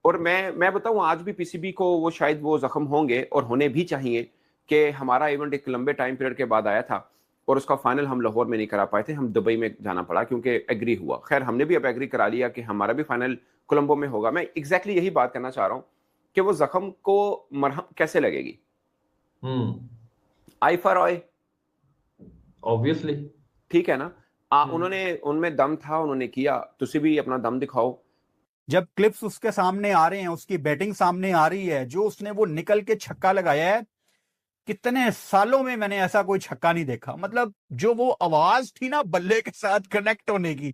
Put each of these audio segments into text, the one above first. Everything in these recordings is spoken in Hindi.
और मैं बताऊं, आज भी पीसीबी को वो शायद वो जख्म होंगे और होने भी चाहिए कि हमारा इवेंट एक लंबे टाइम पीरियड के बाद आया था और उसका फाइनल हम लाहौर में नहीं करा पाए थे, हम दुबई में जाना पड़ा क्योंकि एग्री हुआ। खैर हमने भी अब एग्री करा लिया कि हमारा भी फाइनल कोलंबो में होगा। मैं एग्जैक्टली यही बात करना चाह रहा हूं कि वो जख्म को मरहम कैसे लगेगी। आई फॉर ऑय, ऑब्वियसली, ठीक है ना। उन्होंने, उनमें दम था, उन्होंने किया, तुसी भी अपना दम दिखाओ। जब क्लिप्स उसके सामने आ रहे हैं, उसकी बैटिंग सामने आ रही है, जो उसने वो निकल के छक्का लगाया है, कितने सालों में मैंने ऐसा कोई छक्का नहीं देखा। मतलब जो वो आवाज थी ना बल्ले के साथ कनेक्ट होने की,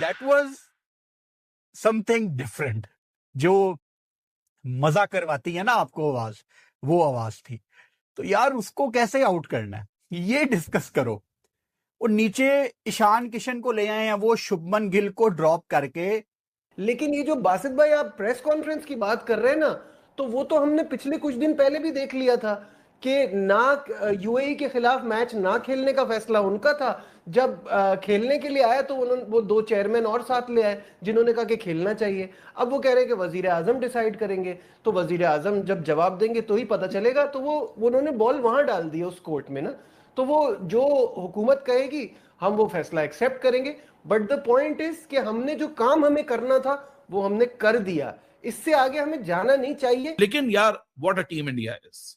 दैट वाज समथिंग डिफरेंट, जो मजा करवाती है ना आपको आवाज, वो आवाज थी। तो यार उसको कैसे आउट करना है ये डिस्कस करो। और नीचे ईशान किशन को ले आए हैं, वो शुभमन गिल को ड्रॉप करके। लेकिन ये जो बासित भाई आप प्रेस कॉन्फ्रेंस की बात कर रहे हैं ना, तो वो तो हमने पिछले कुछ दिन पहले भी देख लिया था कि ना यूएई के खिलाफ मैच ना खेलने का फैसला उनका था। जब खेलने के लिए आया तो उन्होंने वो 2 चेयरमैन और साथ ले आए जिन्होंने कहा कि खेलना चाहिए। अब वो कह रहे हैं कि वजीर आजम डिसाइड करेंगे, तो वजीर आजम जब जवाब देंगे तो ही पता चलेगा। तो वो उन्होंने बॉल वहां डाल दी उस कोर्ट में ना, तो वो जो हुकूमत कहेगी हम वो फैसला एक्सेप्ट करेंगे। बट द पॉइंट इज कि हमने जो काम हमें करना था वो हमने कर दिया, इससे आगे हमें जाना नहीं चाहिए। लेकिन यार what a team India is.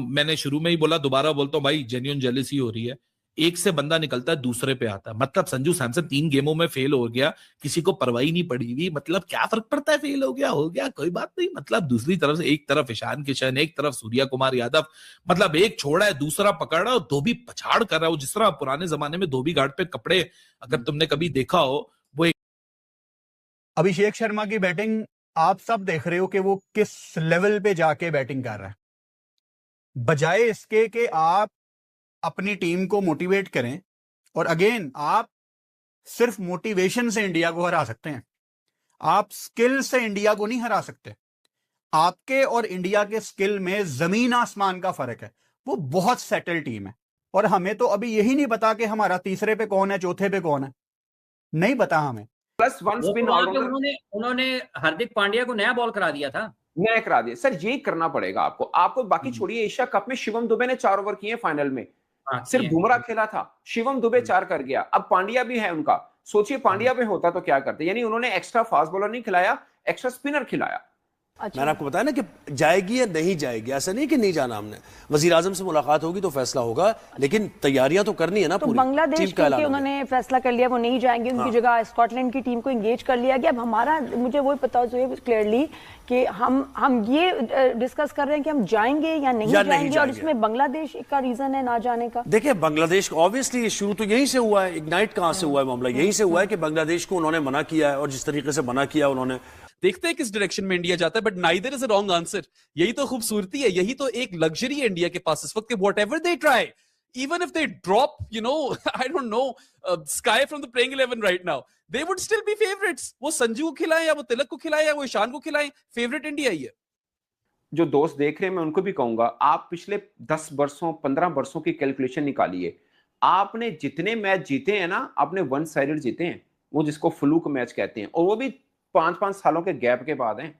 मैंने शुरू में ही बोला, दोबारा बोलता हूं भाई, जेन्युइन जेलसी हो रही है। एक से बंदा निकलता है दूसरे पे आता है। मतलब संजू सैमसन 3 गेमों में फेल हो गया, किसी को परवाही नहीं पड़ी हुई। मतलब क्या फर्क पड़ता है, फेल हो गया कोई बात नहीं। मतलब दूसरी तरफ से एक तरफ ईशान किशन, एक तरफ सूर्या कुमार यादव, मतलब एक छोड़ा है दूसरा पकड़ रहा है, धोबी पछाड़ कर रहा है। जिस तरह पुराने जमाने में धोबी घाट पे कपड़े, अगर तुमने कभी देखा हो, वो एक अभिषेक शर्मा की बैटिंग आप सब देख रहे हो कि वो किस लेवल पे जाके बैटिंग कर रहा है। बजाय इसके कि आप अपनी टीम को मोटिवेट करें, और अगेन आप सिर्फ मोटिवेशन से इंडिया को हरा सकते हैं, आप स्किल से इंडिया को नहीं हरा सकते। आपके और इंडिया के स्किल में जमीन आसमान का फर्क है। वो बहुत सेटल टीम है और हमें तो अभी यही नहीं पता कि हमारा तीसरे पे कौन है, चौथे पे कौन है, नहीं पता हमें। प्लस 1 स्पिन उन्होंने हार्दिक पांड्या को नया बॉल करा दिया था, नया करा दिया। सर यही करना पड़ेगा आपको बाकी छोड़िए। एशिया कप में शिवम दुबे ने 4 ओवर किए फाइनल में, सिर्फ बुमराह खेला था, शिवम दुबे 4 कर गया। अब पांड्या भी है उनका, सोचिए पांड्या भी होता तो क्या करते। यानी उन्होंने एक्स्ट्रा फास्ट बॉलर नहीं खिलाया, एक्स्ट्रा स्पिनर खिलाया। मैंने आपको बताया ना कि जाएगी या नहीं जाएगी, ऐसा नहीं कि नहीं जाना। हमने वजीर आजम से मुलाकात होगी तो फैसला होगा, लेकिन तैयारियां तो करनी है ना। तो बांग्लादेश के उन्होंने फैसला कर लिया, वो नहीं जाएंगे, उनकी जगह स्कॉटलैंड की टीम को एंगेज कर लिया गया। अब हमारा, मुझे वो पता क्लियरली कि हम ये डिस्कस कर रहे हैं कि हम जाएंगे या नहीं जाएंगे, और इसमें बांग्लादेश का रीजन है ना जाने का। देखिए बांग्लादेश को ऑब्वियसली शुरू तो यहीं से हुआ है, इग्नाइट कहां से हुआ है मामला, यहीं से हुआ है कि बांग्लादेश को उन्होंने मना किया है, और जिस तरीके से मना किया उन्होंने। देखते हैं किस डायरेक्शन में इंडिया जाता है, but neither is a wrong answer. यही तो खूबसूरती है, यही तो एक लग्जरी है इंडिया के पास इस वक्त कि whatever they try, even if they drop, you know, I don't know, sky from the playing 11 right now, they would still be favourites. वो संजू को खिलाएं या वो तिलक को खिलाएं या वो ईशान को खिलाएं, फेवरेट इंडिया ही है। जो दोस्त देख रहे हैं मैं उनको भी कहूंगा, आप पिछले 10 वर्षों 15 वर्षों की कैलकुलेशन निकालिए। आपने जितने मैच जीते हैं ना, आपने 1 साइडेड जीते हैं, वो जिसको फ्लूक मैच कहते हैं, और वो भी 5-5 सालों के गैप के बाद हैं।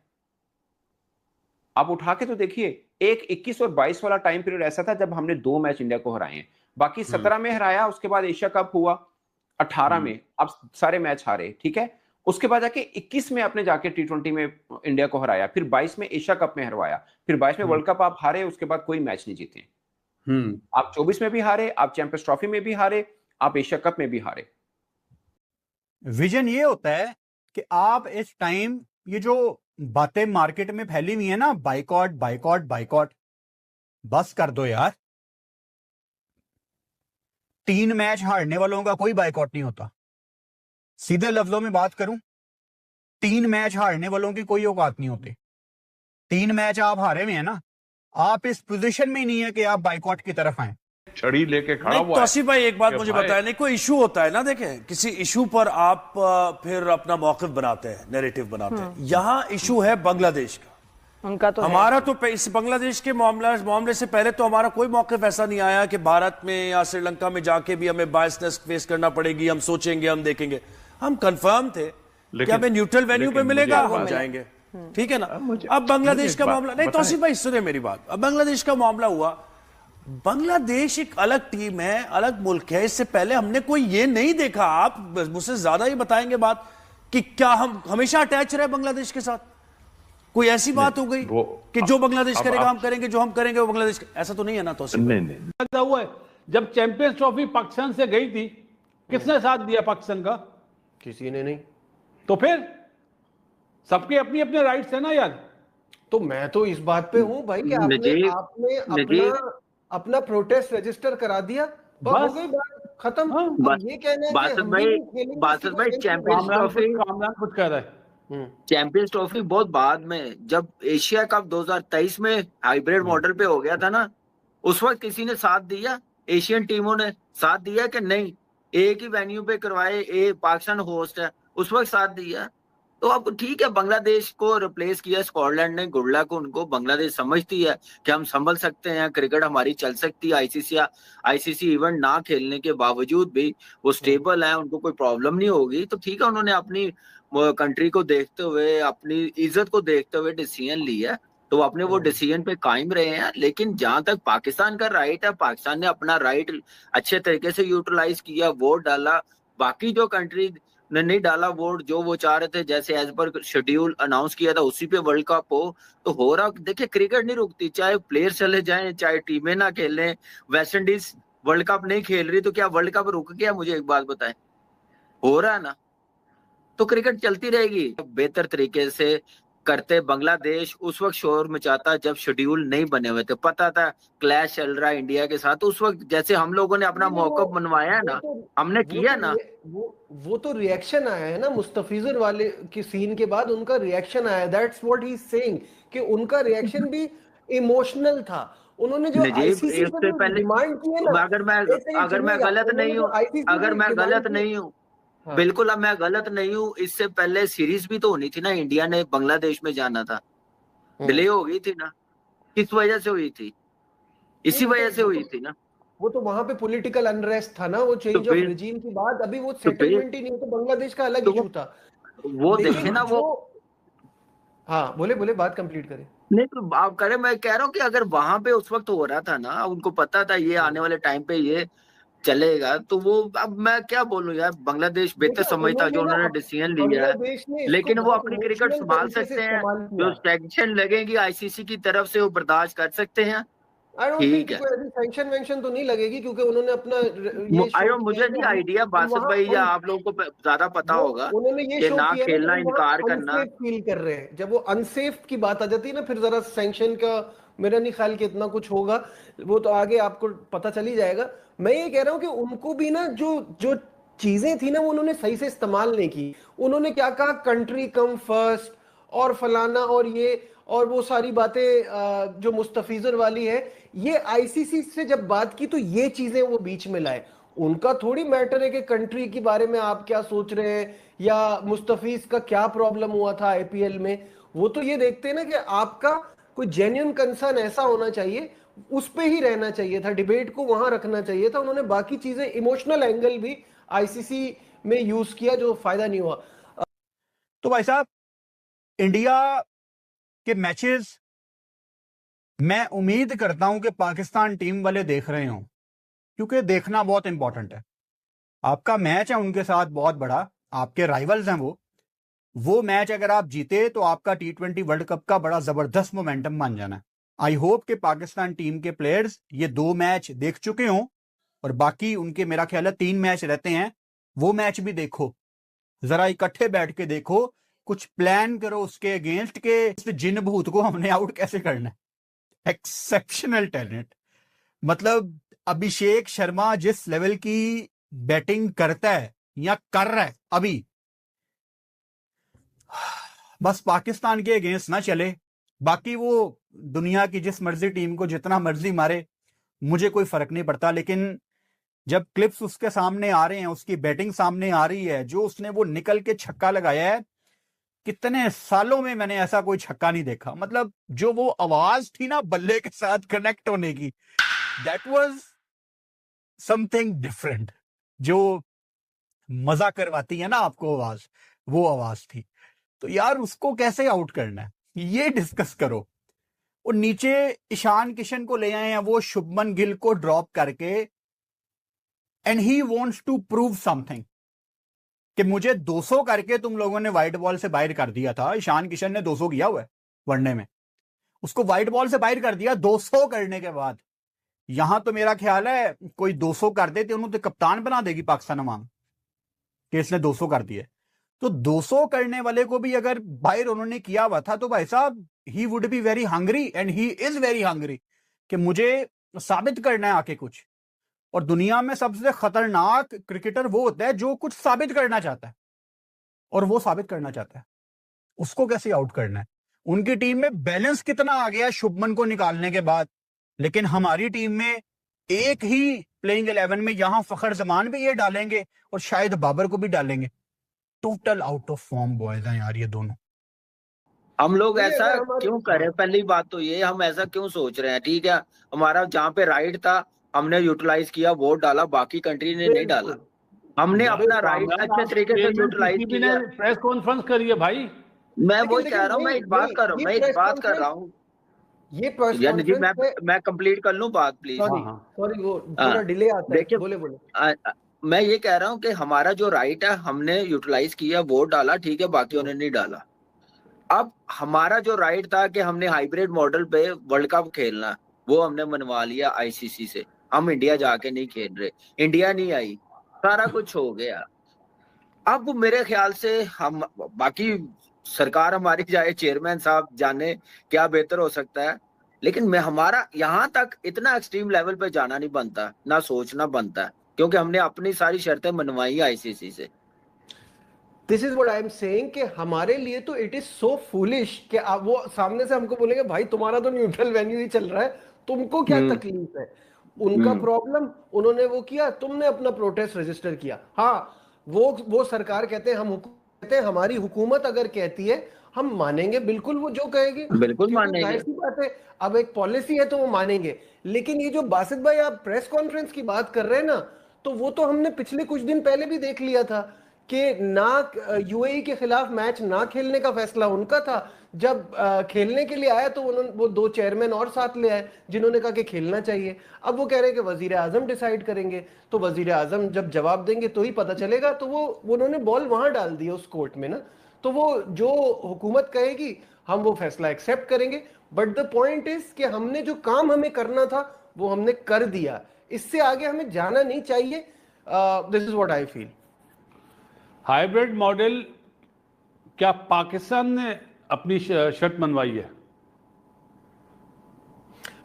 आप उठा के तो देखिए, एक 21 और 22 वाला टाइम पीरियड ऐसा था जब हमने 2 मैच इंडिया को हराए हैं, बाकी 17 में हराया, उसके बाद एशिया कप हुआ 18 में, अब सारे मैच हारे, ठीक है। उसके बाद जाके 21 में आपने जाके T20 में इंडिया को हराया, फिर 22 में एशिया कप में हरवाया, फिर 22 में वर्ल्ड कप आप हारे, उसके बाद कोई मैच नहीं जीते। आप 24 में भी हारे, आप चैंपियंस ट्रॉफी में भी हारे, आप एशिया कप में भी हारे। विजन ये होता है कि आप इस टाइम, ये जो बातें मार्केट में फैली हुई है ना, बाइकॉट बाइकॉट बाइकॉट, बस कर दो यार। 3 मैच हारने वालों का कोई बाइकॉट नहीं होता। सीधे लफ्जों में बात करूं, 3 मैच हारने वालों की कोई औकात नहीं होती। 3 मैच आप हारे हुए हैं ना, आप इस पोजीशन में ही नहीं है कि आप बाइकॉट की तरफ आए। छड़ी लेके खड़ा हुआ है। तौसीफ भाई एक बात मुझे बताया, नहीं कोई इशू होता है ना, देखें किसी इशू पर आप फिर अपना मौक़िफ़ बनाते हैं, नैरेटिव बनाते हैं। यहाँ इशू है बांग्लादेश का, उनका तो हमारा तो इस बांग्लादेश के मामले से पहले तो हमारा कोई मौक़िफ़ ऐसा नहीं आया कि भारत में या श्रीलंका में जाके भी हमें बायसनेस फेस करना पड़ेगी, हम सोचेंगे, हम देखेंगे। हम कंफर्म थे कि हमें न्यूट्रल वेन्यू पे मिलेगा, हम जाएंगे। ठीक है ना। अब बांग्लादेश का मामला नहीं, तौसीफ भाई सुने मेरी बात। अब बांग्लादेश का मामला हुआ, बांग्लादेश एक अलग टीम है, अलग मुल्क है। इससे पहले हमने कोई ये नहीं देखा, आप मुझसे ज्यादा ही बताएंगे बात, कि क्या हम हमेशा अटैच रहे बांग्लादेश के साथ? कोई ऐसी बात हो गई कि जो बांग्लादेश करेगा हम करेंगे, जो हम करेंगे वो बांग्लादेश, ऐसा तो नहीं है ना तौसीफ? नहीं हुआ है। जब चैंपियंस ट्रॉफी पाकिस्तान से गई थी, किसने साथ दिया पाकिस्तान का? किसी ने नहीं। तो फिर सबके अपनी अपने राइट्स है ना यार। तो मैं तो इस बात पे हूं भाई कि आपने अपना प्रोटेस्ट रजिस्टर करा दिया, बस हो गई बात खत्म। अब ये कहना है कि बासत भाई चैंपियंस ट्रॉफी कुछ कह रहा है। चैंपियंस ट्रॉफी बहुत बाद में, जब एशिया कप 2023 में हाइब्रिड मॉडल पे हो गया था ना, उस वक्त किसी ने साथ दिया? एशियन टीमों ने साथ दिया कि नहीं? एक ही वेन्यू पे करवाए, पाकिस्तान होस्ट है, उस वक्त साथ दिया। तो अब ठीक है, बांग्लादेश को रिप्लेस किया स्कॉटलैंड ने, गुड लक उनको। बांग्लादेश समझती है कि हम संभल सकते हैं, क्रिकेट हमारी चल सकती है। आईसीसी इवेंट ना खेलने के बावजूद भी वो स्टेबल है, उनको कोई प्रॉब्लम नहीं होगी। तो ठीक है, उन्होंने अपनी कंट्री को देखते हुए, अपनी इज्जत को देखते हुए डिसीजन लिया, तो अपने वो डिसीजन पे कायम रहे हैं। लेकिन जहां तक पाकिस्तान का राइट है, पाकिस्तान ने अपना राइट अच्छे तरीके से यूटिलाइज किया, वोट डाला। बाकी जो कंट्री ने नहीं डाला वोट, जो वो चाह रहे थे, जैसे एज पर शेड्यूल अनाउंस किया था उसी पे वर्ल्ड कप हो, तो हो रहा। देखिए, क्रिकेट नहीं रुकती, चाहे प्लेयर चले जाएं, चाहे टीमें ना खेलें। वेस्ट इंडीज वर्ल्ड कप नहीं खेल रही, तो क्या वर्ल्ड कप रुक गया? मुझे एक बात बताएं, हो रहा है ना। तो क्रिकेट चलती रहेगी। बेहतर तरीके से करते बांग्लादेश उस वक्त शोर मचाता जब शेड्यूल नहीं बने हुए थे, पता था क्लैश चल रहा है इंडिया के साथ। उस वक्त जैसे हम लोगों ने अपना मौका मनवाया है ना, हमने किया ना। वो तो रिएक्शन आया है ना मुस्तफिजुर वाले की सीन के बाद, उनका रिएक्शन आया। That's what he is saying, कि उनका रिएक्शन भी इमोशनल था। उन्होंने जो आईसीसी से डिमांड की है ना, अगर मैं गलत नहीं हूँ, बिल्कुल, अब मैं गलत नहीं हूँ, इससे पहले सीरीज भी तो होनी थी ना, इंडिया ने बांग्लादेश में जाना था, डिले हो गई थी ना। किस वजह से हुई थी? इसी वजह से हुई थी ना। वो तो वहां पे पॉलिटिकल अनरेस्ट था ना, वो चेंज ऑफ रिजीम की बात। अभी वो सेटलमेंट ही नहीं, तो बांग्लादेश का अलग इशू था वो। देखे ना वो। हाँ, बोले बात कंप्लीट करें। नहीं तो आप करें, मैं कह रहा हूँ कि अगर वहां पे उस वक्त हो रहा था ना, उनको पता था ये आने वाले टाइम पे ये चलेगा, तो वो, अब मैं क्या बोलूं यार, बांग्लादेश बेहतर समझता जो उन्होंने डिसीजन लिया है। लेकिन वो अपनी क्रिकेट संभाल सकते हैं, जो सैंक्शन लगेंगी आईसीसी की तरफ से वो बर्दाश्त कर सकते हैं। ठीक है, सैंक्शन वेंक्शन तो नहीं लगेगी, क्योंकि उन्होंने अपना मुझे नहीं आइडिया बासित भाई, या आप लोगों को ज्यादा पता होगा, उन्होंने ये कि शो ना किया खेलना, इनकार करना फील कर रहे हैं। जब वो अनसेफ की बात आ जाती है ना, फिर जरा सैंक्शन का मेरा नहीं ख्याल कि इतना कुछ होगा, वो तो आगे आपको पता चल ही जाएगा। मैं ये कह रहा हूं कि उनको भी ना जो चीजें थी ना, वो उन्होंने सही से इस्तेमाल नहीं की। उन्होंने क्या कहा, कंट्री कम फर्स्ट और फलाना और ये और वो सारी बातें जो मुस्तफिजुर वाली है, ये आईसीसी से जब बात की तो ये चीजें वो बीच में लाए। उनका थोड़ी मैटर है कि कंट्री के बारे में आप क्या सोच रहे हैं, या मुस्तफिज का क्या प्रॉब्लम हुआ था आईपीएल में। वो तो ये देखते हैं ना कि आपका कोई जेन्युइन कंसर्न ऐसा होना चाहिए, उस पे ही रहना चाहिए था, डिबेट को वहां रखना चाहिए था। उन्होंने बाकी चीजें, इमोशनल एंगल भी आईसीसी में यूज किया, जो फायदा नहीं हुआ। तो भाई साहब, इंडिया के मैचेस मैं उम्मीद करता हूं कि पाकिस्तान टीम वाले देख रहे हों, क्योंकि देखना बहुत इंपॉर्टेंट है। आपका मैच है उनके साथ बहुत बड़ा, आपके राइवल्स हैं वो मैच अगर आप जीते तो आपका T20 वर्ल्ड कप का बड़ा जबरदस्त मोमेंटम बन जाना है। आई होप कि पाकिस्तान टीम के प्लेयर्स ये 2 मैच देख चुके हों, और बाकी उनके मेरा ख्याल है 3 मैच रहते हैं, वो मैच भी देखो, जरा इकट्ठे बैठ के देखो, कुछ प्लान करो उसके अगेंस्ट के इस जिन भूत को हमने आउट कैसे करना है। एक्सेप्शनल टैलेंट, मतलब अभिषेक शर्मा जिस लेवल की बैटिंग करता है या कर रहा है अभी, बस पाकिस्तान के अगेंस्ट ना चले, बाकी वो दुनिया की जिस मर्जी टीम को जितना मर्जी मारे, मुझे कोई फर्क नहीं पड़ता। लेकिन जब क्लिप्स उसके सामने आ रहे हैं, उसकी बैटिंग सामने आ रही है, जो उसने वो निकल के छक्का लगाया है, कितने सालों में मैंने ऐसा कोई छक्का नहीं देखा। मतलब जो वो आवाज थी ना बल्ले के साथ कनेक्ट होने की, दैट वाज समथिंग डिफरेंट, जो मजा करवाती है ना आपको आवाज, वो आवाज थी। तो यार उसको कैसे आउट करना है ये डिस्कस करो। और नीचे ईशान किशन को ले आए हैं वो शुभमन गिल को ड्रॉप करके, and he wants to prove something कि मुझे 200 करके तुम लोगों ने व्हाइट बॉल से बाहर कर दिया था। ईशान किशन ने 200 किया हुआ है वनडे में, उसको व्हाइट बॉल से बाहर कर दिया 200 करने के बाद। यहां तो मेरा ख्याल है कोई 200 कर देते उन्होंने तो कप्तान बना देगी पाकिस्तान अवाम कि इसने 200 कर दिए। तो 200 करने वाले को भी अगर बाहर उन्होंने किया हुआ था तो भाई साहब he would be very hungry and he is very hungry कि मुझे साबित करना है आके कुछ। और दुनिया में सबसे खतरनाक क्रिकेटर वो होता है जो कुछ साबित करना चाहता है, और वो साबित करना चाहता है। उसको कैसे आउट करना है? उनकी टीम में बैलेंस कितना आ गया शुभमन को निकालने के बाद, लेकिन हमारी टीम में एक ही प्लेइंग 11 में यहां फखर जमान भी ये डालेंगे और शायद बाबर को भी डालेंगे। Total out of form boys हैं यार ये दोनों। हम लोग ऐसा क्यों करें? पहली बात तो ये, हम ऐसा क्यों सोच रहे हैं? ठीक है, हमारा जहाँ पे राइट था हमने यूटिलाइज किया, वोट डाला, बाकी कंट्री ने नहीं डाला। हमने अपना राइट अच्छे तरीके से यूटिलाइज किया। प्रेस कॉन्फ्रेंस करिए भाई। मैं वही कह रहा हूँ, मैं एक बात कर रहा हूँ ये यानी जी मैं कंप्लीट कर लूं बात प्लीज। सॉरी वो थोड़ा डिले आता है, बोले। मैं ये कह रहा हूँ कि हमारा जो राइट है हमने यूटिलाइज किया, वोट डाला, ठीक है, बाकियों ने नहीं डाला। अब हमारा जो राइट था कि हमने हाइब्रिड मॉडल पे वर्ल्ड कप खेलना, वो हमने मनवा लिया आईसीसी से। हम इंडिया जाके नहीं खेल रहे, इंडिया नहीं आई, सारा कुछ हो गया। अब मेरे ख्याल से हम, बाकी सरकार हमारी जाए, चेयरमैन साहब जाने क्या बेहतर हो सकता है, लेकिन मैं हमारा यहाँ तक इतना एक्सट्रीम लेवल पे जाना नहीं बनता, ना सोचना बनता है, क्योंकि हमने अपनी सारी शर्तें मनवाई आईसीसी से। This is what I am saying कि हमारे लिए तो इट इज सो फूलिश कि आप वो सामने से हमको बोलेंगे भाई तुम्हारा तो न्यूट्रल वेन्यू ही चल रहा है, तुमको क्या तकलीफ है? उनका प्रॉब्लम, उन्होंने वो किया, तुमने अपना प्रोटेस्ट रजिस्टर किया। हाँ, वो सरकार कहते हैं हमारी हुकूमत अगर कहती है हम मानेंगे, बिल्कुल वो जो कहेगी बिल्कुल मानेंगे, ऐसी बात है। अब एक पॉलिसी है तो वो मानेंगे। लेकिन ये जो बासित भाई आप प्रेस कॉन्फ्रेंस की बात कर रहे हैं ना, तो वो तो हमने पिछले कुछ दिन पहले भी देख लिया था कि ना यूएई के खिलाफ मैच ना खेलने का फैसला उनका था। जब खेलने के लिए आया तो वो 2 चेयरमैन और साथ ले आए जिन्होंने कहा कि खेलना चाहिए। अब वो कह रहे हैं कि वजीर आजम डिसाइड करेंगे, तो वजीर आजम जब जवाब देंगे तो ही पता चलेगा। तो वो उन्होंने बॉल वहां डाल दी उस कोर्ट में ना, तो वो जो हुकूमत कहेगी हम वो फैसला एक्सेप्ट करेंगे। बट द पॉइंट इज कि हमने जो काम हमें करना था वो हमने कर दिया, इससे आगे हमें जाना नहीं चाहिए। This is what I feel. Hybrid model क्या पाकिस्तान ने अपनी शर्त मनवाई है?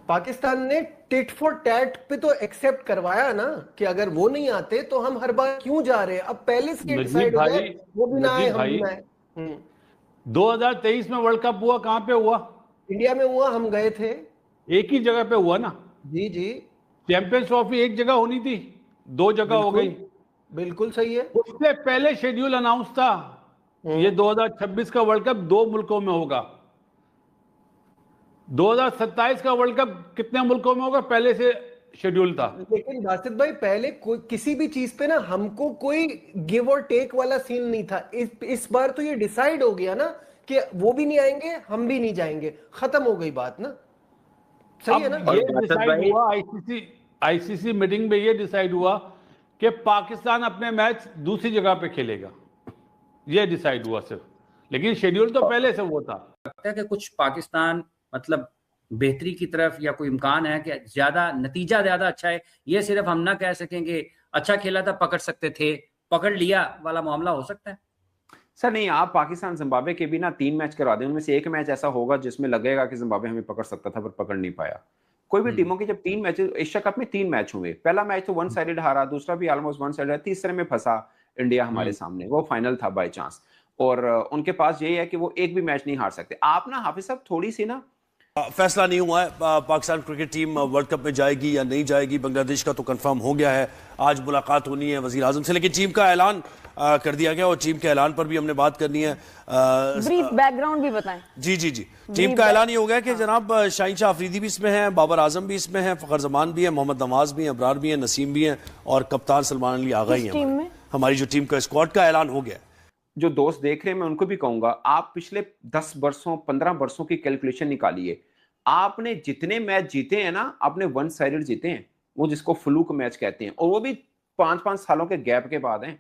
पाकिस्तान ने टिट फॉर टैट पे तो एक्सेप्ट करवाया ना कि अगर वो नहीं आते तो हम हर बार क्यों जा रहे हैं। अब पहले से डिसाइड हो गया वो भी ना आए, हम भी ना आए। 2023 में वर्ल्ड कप हुआ, कहां पे हुआ? इंडिया में हुआ, हम गए थे। एक ही जगह पे हुआ ना? जी जी। चैंपियंस ट्रॉफी एक जगह होनी थी, 2 जगह हो गई। बिल्कुल सही है। उससे पहले शेड्यूल अनाउंस था, ये 2026 का वर्ल्ड कप 2 मुल्कों में होगा। 2027 का वर्ल्ड कप कितने मुल्कों में होगा, पहले से शेड्यूल था। लेकिन बासित भाई पहले कोई किसी भी चीज पे ना हमको कोई गिव और टेक वाला सीन नहीं था। इस बार तो ये डिसाइड हो गया ना कि वो भी नहीं आएंगे, हम भी नहीं जाएंगे, खत्म हो गई बात ना। सही है ना? ये डिसाइड हुआ आईसीसी मीटिंग में, ये डिसाइड हुआ कि पाकिस्तान अपने मैच दूसरी जगह पे खेलेगा, ये डिसाइड हुआ सिर्फ। लेकिन शेड्यूल तो पहले से वो था। लगता है कि कुछ पाकिस्तान मतलब बेहतरी की तरफ या कोई इम्कान है कि ज्यादा नतीजा ज्यादा अच्छा है, ये सिर्फ हम ना कह सकेंगे अच्छा खेला था पकड़ सकते थे, पकड़ लिया वाला मामला हो सकता है? सर नहीं, आप पाकिस्तान जिम्बाब्वे के भी ना 3 मैच करवा दें, उनमें से एक मैच ऐसा होगा जिसमें लगेगा कि जिम्बाब्वे हमें पकड़ सकता था पर पकड़ नहीं पाया। कोई भी टीमों के जब 3 मैच, एशिया कप में 3 मैच हुए, पहला मैच तो 1 साइडेड हारा, दूसरा भी ऑलमोस्ट 1 साइडेड, तीसरे में फंसा इंडिया हमारे सामने, वो फाइनल था बाय चांस। और उनके पास यही है कि वो एक भी मैच नहीं हार सकते। आप ना हाफिज साहब थोड़ी सी ना, फैसला नहीं हुआ है Pakistan cricket team world cup में जाएगी या नहीं जाएगी। बांग्लादेश का तो कंफर्म हो गया है, आज मुलाकात होनी है वजीर आजम से, लेकिन टीम का ऐलान कर दिया गया और टीम के ऐलान पर भी हमने बात करनी है। ब्रीफ बैकग्राउंड भी बताएं। जी जी जी, टीम का ऐलान ये हो गया कि जनाब शाहीन शाह अफरीदी भी इसमें है, बाबर आजम भी इसमें है, फखर जमान भी है, मोहम्मद नवाज भी है, अबरार भी है, नसीम भी है और कप्तान सलमान अली आगा ही है। हमारी जो टीम का स्क्वाड का ऐलान हो गया। जो दोस्त देख रहे हैं मैं उनको भी कहूंगा, आप पिछले 10 वर्षों 15 वर्षों की कैलकुलेशन निकालिए। आपने जितने मैच जीते हैं ना, आपने वन साइडेड जीते हैं, वो जिसको फ्लूक मैच कहते हैं, और वो भी 5-5 सालों के गैप के बाद हैं।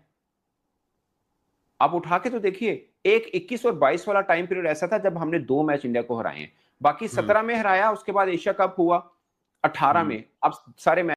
आप उठा के तो देखिए, एक 21 और 22 वाला टाइम पीरियड ऐसा था जब हमने 2 मैच इंडिया को हराए हैं, बाकी 17 में हराया, उसके बाद एशिया कप हुआ 18 में, अब सारे मैच